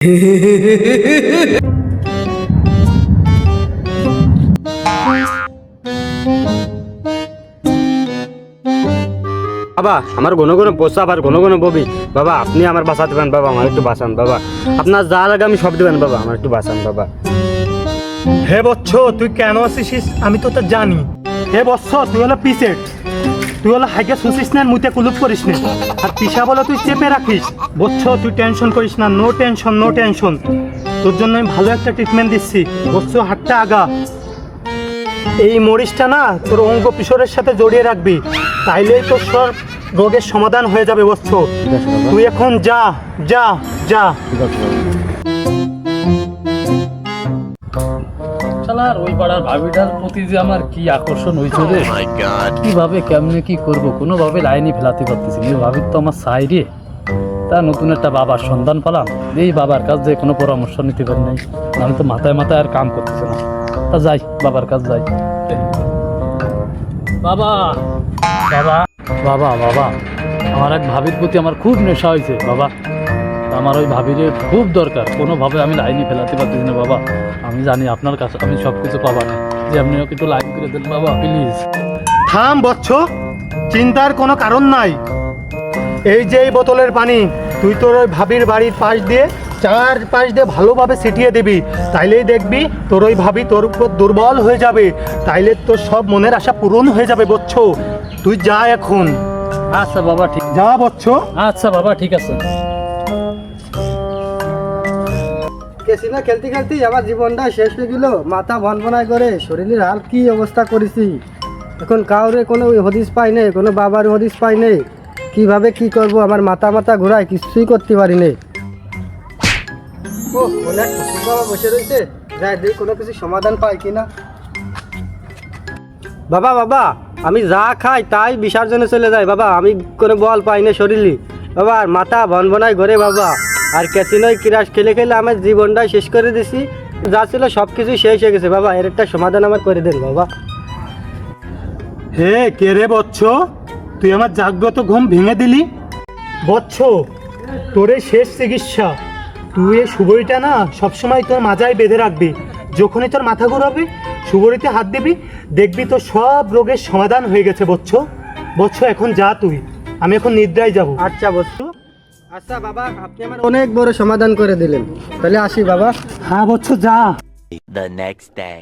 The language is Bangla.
বাবা আমার ঘন ঘন প্রস্তাব আর ঘন ঘন ববি, বাবা আপনি আমার বাঁচা দেবেন বাবা, আমার একটু বাঁচান বাবা, আপনার যা লাগে আমি সব দেবেন বাবা, আমার একটু বাঁচান বাবা। হে বৎস, তুই কেন আসিস আমি তো তা জানি। হে বৎস, তুই হলো পিসেট, তুই হলো হাইকে শুছিস না, মুতে কুলুপ করিস না, আর পিসা বলো তুই চেপে রাখিস। বৎস তুই টেনশন করিস না, নো টেনশন নো টেনশন, তোর জন্য আমি ভালো একটা ট্রিটমেন্ট দিচ্ছি। বৎস হাতটা আগা, এই মরিচটা না তোর অঙ্গ পিছরের সাথে জড়িয়ে রাখবি, তাইলেই তোর সব রোগের সমাধান হয়ে যাবে। বৎস তুই এখন যা যা যা। শালার ওই পাড়ার ভাবিটার প্রতি যে আমার কি আকর্ষণ হয়েছে রে, কিভাবে কেমনে কি করব কোনোভাবে লাইনই ফেলাতে পারতেছি না। ভাবির তো আমার সাই রে, তা নতুন একটা বাবার সন্ধান পেলাম, এই বাবার কাছ যে কোনো পরামর্শ নিতে পারি নাই, আমি তো মাথায় মাথায় আর কাম করতেছে না। তা যাই বাবার কাছ যাই। বাবা বাবা বাবা বাবা, আমার এক ভাবির প্রতি আমার খুব নেশা হয়েছে বাবা, আমার ওই ভাবিরে খুব দরকার, কোনোভাবে আমি লাইনই ফেলাতে পারতেছি না বাবা। আমি জানি আপনার কাছে আমি সব কিছু পাবার না, যে আপনি ওকে একটু লাইন করে দেন বাবা প্লিজ। থাম বৎস, চিন্তার কোনো কারণ নাই। এই যে এই বোতলের পানি তুই তোর ওই ভাবির বাড়ির পাশ দিয়ে চারপাশ দিয়ে ভালোভাবে ছিটিয়ে দিবি, তাইলেই দেখবি তোর ওই ভাবি তোর উপর দুর্বল হয়ে যাবে, তাইলে তোর সব মনের আশা পূরণ হয়ে যাবে। বৎস তুই যা এখন। আচ্ছা বাবা ঠিক, যা বৎস। আচ্ছা বাবা ঠিক আছে। কেসিনা খেলতে খেলতে আমার জীবনটা শেষ হয়ে গেল, মাথা ভনভনায় করে শরীরের হাল কি অবস্থা করেছি। এখন কাউরে কোনো হদিস পাই নেই, কোনো বাবার হদিস পাই নেই, কিভাবে কি করব আমার মাথা মাথা ঘোরায়, কিছুই করতে পারি নেই। ও অনেক বাবা বসে রয়েছে, যাই দেখি কোনো কিছু সমাধান পাই কিনা। বাবা বাবা আমি যা খাই তাই বিষার জন্য চলে যায় বাবা, আমি কোনো বল পাই না শরীরে বাবা, আর মাথা ভনভনায় ঘরে বাবা, আর ক্যাসিনোয় ক্রাশ খেলে খেলে আমার জীবনটাই শেষ করে দিছি, যা ছিল সব কিছু শেষ হয়ে গেছে বাবা, এর একটা সমাধান আমার করে দেন বাবা। হে কে রে বৎস, তুই আমার জাগ্রত ঘুম ভেঙে দিলি। বৎস তোর এই শেষ চিকিৎসা, তুই এই সুবরিটা না সবসময় তোর মাজায় বেঁধে রাখবি, যখনই তোর মাথা ঘুরাবে সুবরিতে হাত দিবি, দেখবি তোর সব রোগের সমাধান হয়ে গেছে। বৎস বৎস এখন যা তুই, আমি এখন নিদ্রায় যাব। আচ্ছা বৎস, আচ্ছা বাবা আপনি আমার অনেক বড় সমাধান করে দিলেন, তাহলে আসি বাবা। হ্যাঁ বৎস যা। The next day.